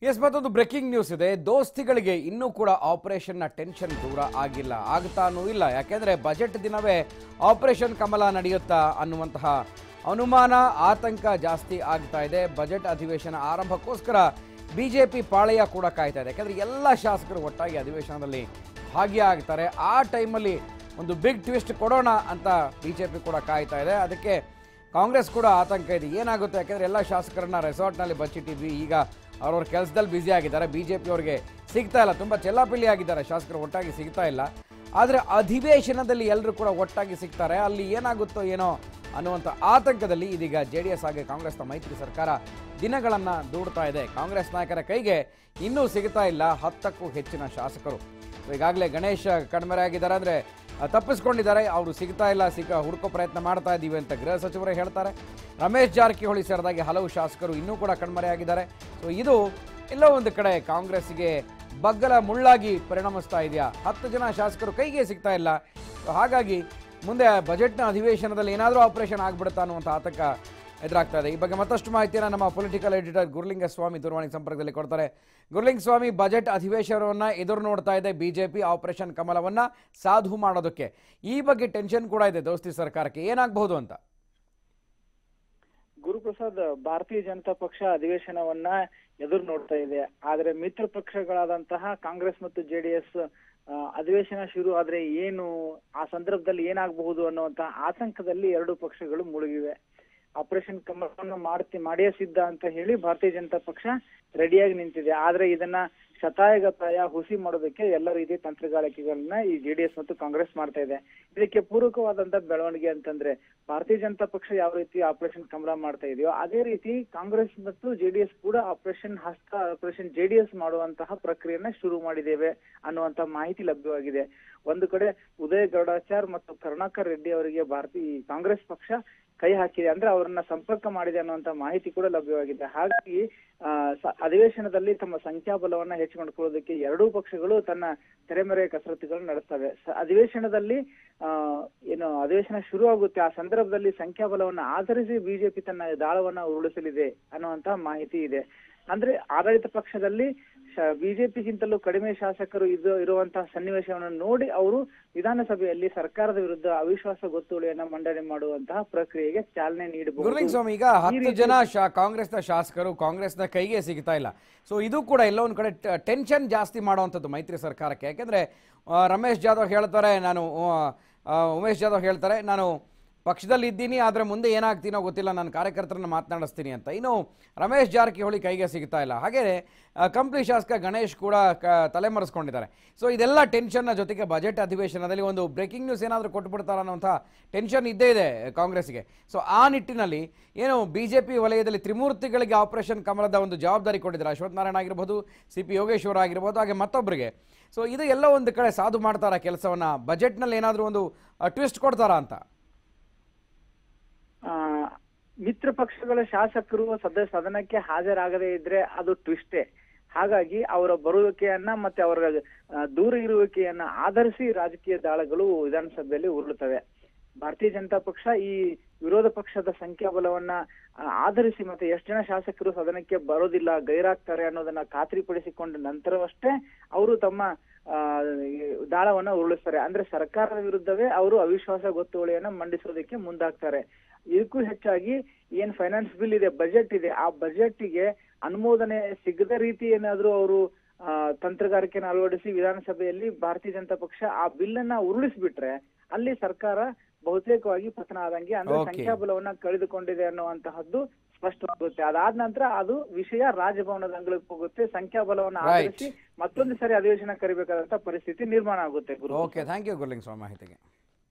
S ಮತ್ತೊಂದು breaking news ಇದೆ. ದೋಸ್ತಿಗಳಿಗೆ ಇನ್ನೂ ಕೂಡ ಆಪರೇಷನ್ನ ಟೆನ್ಷನ್ ದೂರ ಆಗಿಲ್ಲ, ಆಗ್ತಾನೂ ಇಲ್ಲ. ಯಾಕೆಂದರೆ ಬಜೆಟ್ ದಿನವೇ ಆಪರೇಷನ್ ಕಮಲ ನಡೆಯುತ್ತಾ ಅನ್ನುವಂತಹ ಅನುಮಾನ, ಆತಂಕ ಜಾಸ್ತಿ ಆಗ್ತಾ ಇದೆ. ಬಜೆಟ್ ಅಧಿವೇಶನ ಆರಂಭಕ್ಕೋಸ್ಕರ ಬಿಜೆಪಿ ಪಾಳೆಯ ಕೂಡ ಕಾಯ್ತಾ ಇದೆ. ಯಾಕೆಂದರೆ ಎಲ್ಲ ಶಾಸಕರು ಒಟ್ಟಾಗಿ ಅಧಿವೇಶನದಲ್ಲಿ ಭಾಗಿಯಾಗ್ತಾರೆ. ಆ ಟೈಮಲ್ಲಿ ಒಂದು ಬಿಗ್ ಟ್ವಿಸ್ಟ್ ಕೊಡೋಣ ಅಂತ ಬಿಜೆಪಿ ಕೂಡ ಕಾಯ್ತಾ ಇದೆ. ಅದಕ್ಕೆ ಕಾಂಗ್ರೆಸ್ ಕೂಡ ಆತಂಕ ಇದೆ, ಏನಾಗುತ್ತೆ. ಯಾಕೆಂದರೆ ಎಲ್ಲ ಶಾಸಕರನ್ನ ರೆಸಾರ್ಟ್ನಲ್ಲಿ ಬಚ್ಚಿಟ್ಟಿದ್ವಿ, ಈಗ ಅವ್ರವ್ರ ಕೆಲಸದಲ್ಲಿ ಬ್ಯುಸಿ ಆಗಿದ್ದಾರೆ. ಬಿ ಜೆ ಪಿಯವ್ರಿಗೆ ಸಿಗ್ತಾ ಇಲ್ಲ, ತುಂಬ ಚೆಲ್ಲಾಪಿಲ್ಲಿ ಆಗಿದ್ದಾರೆ, ಶಾಸಕರು ಒಟ್ಟಾಗಿ ಸಿಗ್ತಾ ಇಲ್ಲ. ಆದರೆ ಅಧಿವೇಶನದಲ್ಲಿ ಎಲ್ಲರೂ ಕೂಡ ಒಟ್ಟಾಗಿ ಸಿಗ್ತಾರೆ, ಅಲ್ಲಿ ಏನಾಗುತ್ತೋ ಏನೋ ಅನ್ನುವಂಥ ಆತಂಕದಲ್ಲಿ ಇದೀಗ JDS ಹಾಗೆ ಕಾಂಗ್ರೆಸ್ನ ಮೈತ್ರಿ ಸರ್ಕಾರ ದಿನಗಳನ್ನು ದೂಡ್ತಾ ಇದೆ. ಕಾಂಗ್ರೆಸ್ ನಾಯಕರ ಕೈಗೆ ಇನ್ನೂ ಸಿಗ್ತಾ ಇಲ್ಲ 10ಕ್ಕೂ ಹೆಚ್ಚಿನ ಶಾಸಕರು. ಈಗಾಗಲೇ ಗಣೇಶ್ ಕಣ್ಮರೆ ಆಗಿದ್ದಾರೆ, ಅಂದರೆ ತಪ್ಪಿಸ್ಕೊಂಡಿದ್ದಾರೆ, ಅವರು ಸಿಗ್ತಾ ಇಲ್ಲ, ಹುಡುಕೋ ಪ್ರಯತ್ನ ಮಾಡ್ತಾ ಇದ್ದೀವಿ ಅಂತ ಗೃಹ ಸಚಿವರೇ ಹೇಳ್ತಾರೆ. ರಮೇಶ್ ಜಾರಕಿಹೊಳಿ ಸೇರಿದಾಗೆ ಹಲವು ಶಾಸಕರು ಇನ್ನೂ ಕೂಡ ಕಣ್ಮರೆಯಾಗಿದ್ದಾರೆ. ಸೊ ಇದು ಎಲ್ಲೋ ಒಂದು ಕಡೆ ಕಾಂಗ್ರೆಸ್ಗೆ ಬಗ್ಗಲ ಮುಳ್ಳಾಗಿ ಪರಿಣಮಿಸ್ತಾ ಇದೆಯಾ? 10 ಜನ ಶಾಸಕರು ಕೈಗೆ ಸಿಗ್ತಾ ಇಲ್ಲ. ಹಾಗಾಗಿ ಮುಂದೆ ಬಜೆಟ್ನ ಅಧಿವೇಶನದಲ್ಲಿ ಏನಾದರೂ ಆಪರೇಷನ್ ಆಗಿಬಿಡುತ್ತಾ ಅನ್ನುವಂಥ ಆತಂಕ ಎದುರಾಗ್ತಾ ಇದೆ. ಈ ಬಗ್ಗೆ ಮತ್ತಷ್ಟು ಮಾಹಿತಿಯನ್ನು ನಮ್ಮ ಪೊಲಿಟಿಕಲ್ ಎಡಿಟರ್ ಗುರುಲಿಂಗಸ್ವಾಮಿ ದೂರವಾಣಿ ಸಂಪರ್ಕದಲ್ಲಿ ಕೊಡ್ತಾರೆ. ಗುರುಲಿಂಗಸ್ವಾಮಿ, ಬಜೆಟ್ ಅಧಿವೇಶನವನ್ನು ಎದುರು ನೋಡ್ತಾ ಇದೆ ಬಿಜೆಪಿ ಆಪರೇಷನ್ ಕಮಲವನ್ನು ಸಾಧು ಮಾಡೋದಕ್ಕೆ. ಈ ಬಗ್ಗೆ ಟೆನ್ಷನ್ ಕೂಡ ಇದೆ ದೋಸ್ತಿ ಸರ್ಕಾರಕ್ಕೆ, ಏನಾಗಬಹುದು ಅಂತ? ಗುರುಪ್ರಸಾದ್, ಭಾರತೀಯ ಜನತಾ ಪಕ್ಷ ಅಧಿವೇಶನವನ್ನ ಎದುರು ನೋಡ್ತಾ ಇದೆ. ಆದ್ರೆ ಮಿತ್ರ ಪಕ್ಷಗಳಾದಂತಹ ಕಾಂಗ್ರೆಸ್ ಮತ್ತು JDS ಅಧಿವೇಶನ ಶುರು ಆದ್ರೆ ಏನು, ಆ ಸಂದರ್ಭದಲ್ಲಿ ಏನಾಗಬಹುದು ಅನ್ನುವಂತ ಆತಂಕದಲ್ಲಿ ಎರಡು ಪಕ್ಷಗಳು ಮುಳುಗಿವೆ. ಆಪರೇಷನ್ ಕಮಲವನ್ನು ಮಾಡಿಯೇ ಸಿದ್ಧ ಅಂತ ಹೇಳಿ ಭಾರತೀಯ ಜನತಾ ಪಕ್ಷ ರೆಡಿಯಾಗಿ ನಿಂತಿದೆ. ಆದ್ರೆ ಇದನ್ನ ಶತಾಯಗತಾಯ ಹುಸಿ ಮಾಡೋದಕ್ಕೆ ಎಲ್ಲ ರೀತಿಯ ತಂತ್ರಗಾರಿಕೆಗಳನ್ನ ಈ JDS ಮತ್ತು ಕಾಂಗ್ರೆಸ್ ಮಾಡ್ತಾ ಇದೆ. ಇದಕ್ಕೆ ಪೂರಕವಾದಂತ ಬೆಳವಣಿಗೆ ಅಂತಂದ್ರೆ ಭಾರತೀಯ ಜನತಾ ಪಕ್ಷ ಯಾವ ರೀತಿ ಆಪರೇಷನ್ ಕಮಲ ಮಾಡ್ತಾ ಇದೆಯೋ ಅದೇ ರೀತಿ ಕಾಂಗ್ರೆಸ್ ಮತ್ತು JDS ಕೂಡ ಆಪರೇಷನ್ JDS ಮಾಡುವಂತಹ ಪ್ರಕ್ರಿಯೆಯನ್ನ ಶುರು ಮಾಡಿದ್ದೇವೆ ಅನ್ನುವಂತ ಮಾಹಿತಿ ಲಭ್ಯವಾಗಿದೆ. ಒಂದು ಕಡೆ ಉದಯ ಗೌಡಾಚಾರ್ ಮತ್ತು ಕರುಣಾಕರ್ ರೆಡ್ಡಿ ಅವರಿಗೆ ಕಾಂಗ್ರೆಸ್ ಪಕ್ಷ ಕೈ ಹಾಕಿದೆ, ಅಂದ್ರೆ ಅವರನ್ನ ಸಂಪರ್ಕ ಮಾಡಿದೆ ಅನ್ನುವಂತ ಮಾಹಿತಿ ಕೂಡ ಲಭ್ಯವಾಗಿದೆ. ಹಾಗಾಗಿ ಅಧಿವೇಶನದಲ್ಲಿ ತಮ್ಮ ಸಂಖ್ಯಾಬಲವನ್ನ ಹೆಚ್ಚಿಕೊಂಡ್ಕೊಳ್ಳೋದಕ್ಕೆ ಎರಡೂ ಪಕ್ಷಗಳು ತನ್ನ ತೆರೆಮರೆಯ ಕಸರತ್ತುಗಳು ನಡೆಸ್ತವೆ. ಅಧಿವೇಶನದಲ್ಲಿ ಅಧಿವೇಶನ ಶುರು ಆಗುತ್ತೆ, ಆ ಸಂದರ್ಭದಲ್ಲಿ ಸಂಖ್ಯಾಬಲವನ್ನ ಆಧರಿಸಿ ಬಿಜೆಪಿ ತನ್ನ ದಾಳವನ್ನ ಉರುಳಿಸಲಿದೆ ಅನ್ನುವಂತ ಮಾಹಿತಿ ಇದೆ. ಅಂದ್ರೆ ಆಡಳಿತ ಪಕ್ಷದಲ್ಲಿ ಬಿಜೆಪಿಗಿಂತಲೂ ಕಡಿಮೆ ಶಾಸಕರು ಇರುವಂತಹ ಸನ್ನಿವೇಶವನ್ನು ನೋಡಿ ಅವರು ವಿಧಾನಸಭೆಯಲ್ಲಿ ಸರ್ಕಾರದ ವಿರುದ್ಧ ಅವಿಶ್ವಾಸ ಗೊತ್ತುವಳಿಯನ್ನ ಮಂಡನೆ ಮಾಡುವಂತಹ ಪ್ರಕ್ರಿಯೆಗೆ ಚಾಲನೆ ನೀಡಬಹುದು. ಗುರುಲಿಂಗಸ್ವಾಮಿ, ಈಗ 10 ಜನ ಕಾಂಗ್ರೆಸ್ನ ಶಾಸಕರು ಕಾಂಗ್ರೆಸ್ನ ಕೈಗೆ ಸಿಗ್ತಾ ಇಲ್ಲ. ಸೊ ಇದು ಕೂಡ ಎಲ್ಲ ಒಂದು ಕಡೆ ಟೆನ್ಷನ್ ಜಾಸ್ತಿ ಮಾಡುವಂಥದ್ದು ಮೈತ್ರಿ ಸರ್ಕಾರಕ್ಕೆ. ಯಾಕೆಂದ್ರೆ ಉಮೇಶ್ ಜಾಧವ್ ಹೇಳ್ತಾರೆ ನಾನು ಪಕ್ಷದಲ್ಲಿ ಇದ್ದೀನಿ, ಆದರೆ ಮುಂದೆ ಏನಾಗ್ತೀನೋ ಗೊತ್ತಿಲ್ಲ, ನಾನು ಕಾರ್ಯಕರ್ತರನ್ನ ಮಾತನಾಡಿಸ್ತೀನಿ ಅಂತ. ಇನ್ನು ರಮೇಶ್ ಜಾರಕಿಹೊಳಿ ಕೈಗೆ ಸಿಗ್ತಾ ಇಲ್ಲ. ಹಾಗೆಯೇ ಕಂಪ್ಲಿ ಶಾಸಕ ಗಣೇಶ್ ಕೂಡ ತಲೆಮರೆಸ್ಕೊಂಡಿದ್ದಾರೆ. ಸೊ ಇದೆಲ್ಲ ಟೆನ್ಷನ್ನ ಜೊತೆಗೆ ಬಜೆಟ್ ಅಧಿವೇಶನದಲ್ಲಿ ಒಂದು ಬ್ರೇಕಿಂಗ್ ನ್ಯೂಸ್ ಏನಾದರೂ ಕೊಟ್ಬಿಡ್ತಾರ ಅನ್ನೋಂಥ ಟೆನ್ಷನ್ ಇದ್ದೇ ಇದೆ ಕಾಂಗ್ರೆಸ್ಗೆ. ಸೊ ಆ ನಿಟ್ಟಿನಲ್ಲಿ ಬಿಜೆಪಿ ವಲಯದಲ್ಲಿ ತ್ರಿಮೂರ್ತಿಗಳಿಗೆ ಆಪರೇಷನ್ ಕಮಲದ ಒಂದು ಜವಾಬ್ದಾರಿ ಕೊಟ್ಟಿದ್ದಾರೆ. ಅಶ್ವಥ್ ನಾರಾಯಣ ಆಗಿರ್ಬೋದು, CP ಯೋಗೇಶ್ವರ ಆಗಿರ್ಬೋದು, ಹಾಗೆ ಮತ್ತೊಬ್ಬರಿಗೆ. ಸೊ ಇದು ಎಲ್ಲ ಒಂದು ಕಡೆ ಸಾಧು ಮಾಡ್ತಾರಾ ಕೆಲಸವನ್ನ? ಬಜೆಟ್ನಲ್ಲಿ ಏನಾದರೂ ಒಂದು ಟ್ವಿಸ್ಟ್ ಕೊಡ್ತಾರಾ ಅಂತ? ಮಿತ್ರ ಪಕ್ಷಗಳ ಶಾಸಕರು ಸದನಕ್ಕೆ ಹಾಜರಾಗದೇ ಇದ್ರೆ ಅದು ಟ್ವಿಸ್ಟೇ. ಹಾಗಾಗಿ ಅವರ ಬರುವಿಕೆಯನ್ನ ಮತ್ತೆ ಅವರ ದೂರ ಇರುವಿಕೆಯನ್ನ ಆಧರಿಸಿ ರಾಜಕೀಯ ದಾಳಗಳು ವಿಧಾನಸಭೆಯಲ್ಲಿ ಉರುಳುತ್ತವೆ. ಭಾರತೀಯ ಜನತಾ ಪಕ್ಷ ಈ ವಿರೋಧ ಪಕ್ಷದ ಸಂಖ್ಯಾಬಲವನ್ನ ಆಧರಿಸಿ ಮತ್ತೆ ಎಷ್ಟು ಜನ ಶಾಸಕರು ಸದನಕ್ಕೆ ಬರೋದಿಲ್ಲ, ಗೈರಾಗ್ತಾರೆ ಅನ್ನೋದನ್ನ ಖಾತ್ರಿಪಡಿಸಿಕೊಂಡ ನಂತರವಷ್ಟೇ ಅವರು ತಮ್ಮ ದಾಳವನ್ನ ಉರುಳಿಸ್ತಾರೆ. ಅಂದ್ರೆ ಸರ್ಕಾರದ ವಿರುದ್ಧವೇ ಅವರು ಅವಿಶ್ವಾಸ ಗೊತ್ತುವಳಿಯನ್ನ ಮಂಡಿಸೋದಕ್ಕೆ ಮುಂದಾಗ್ತಾರೆ. ಇದಕ್ಕೂ ಹೆಚ್ಚಾಗಿ ಏನ್ ಫೈನಾನ್ಸ್ ಬಿಲ್ ಇದೆ, ಬಜೆಟ್ ಇದೆ, ಆ ಬಜೆಟ್ಗೆ ಅನುಮೋದನೆ ಸಿಗದ ರೀತಿ ಏನಾದ್ರೂ ಅವರು ತಂತ್ರಗಾರಿಕೆಯನ್ನು ಅಳವಡಿಸಿ ವಿಧಾನಸಭೆಯಲ್ಲಿ ಭಾರತೀಯ ಜನತಾ ಪಕ್ಷ ಆ ಬಿಲ್ ಅನ್ನ ಉರುಳಿಸ್ಬಿಟ್ರೆ ಅಲ್ಲಿ ಸರ್ಕಾರ ಬಹುತೇಕವಾಗಿ ಪತನ ಆದಂಗೆ, ಅಂದ್ರೆ ಸಂಖ್ಯಾಬಲವನ್ನ ಕಳೆದುಕೊಂಡಿದೆ ಅನ್ನುವಂತಹದ್ದು ಸ್ಪಷ್ಟವಾಗುತ್ತೆ. ಅದಾದ ನಂತರ ಅದು ವಿಷಯ ರಾಜಭವನದ ಅಂಗಳಕ್ಕೆ ಹೋಗುತ್ತೆ. ಸಂಖ್ಯಾಬಲವನ್ನ ಆಧರಿಸಿ ಮತ್ತೊಂದು ಸರಿ ಅಧಿವೇಶನ ಕರಿಬೇಕಾದಂತ ಪರಿಸ್ಥಿತಿ ನಿರ್ಮಾಣ ಆಗುತ್ತೆ. ಓಕೆ, ಥ್ಯಾಂಕ್ ಯು ಗುರುಲಿಂಗಸ್ವಾಮಿ ಮಾಹಿತಿಗೆ.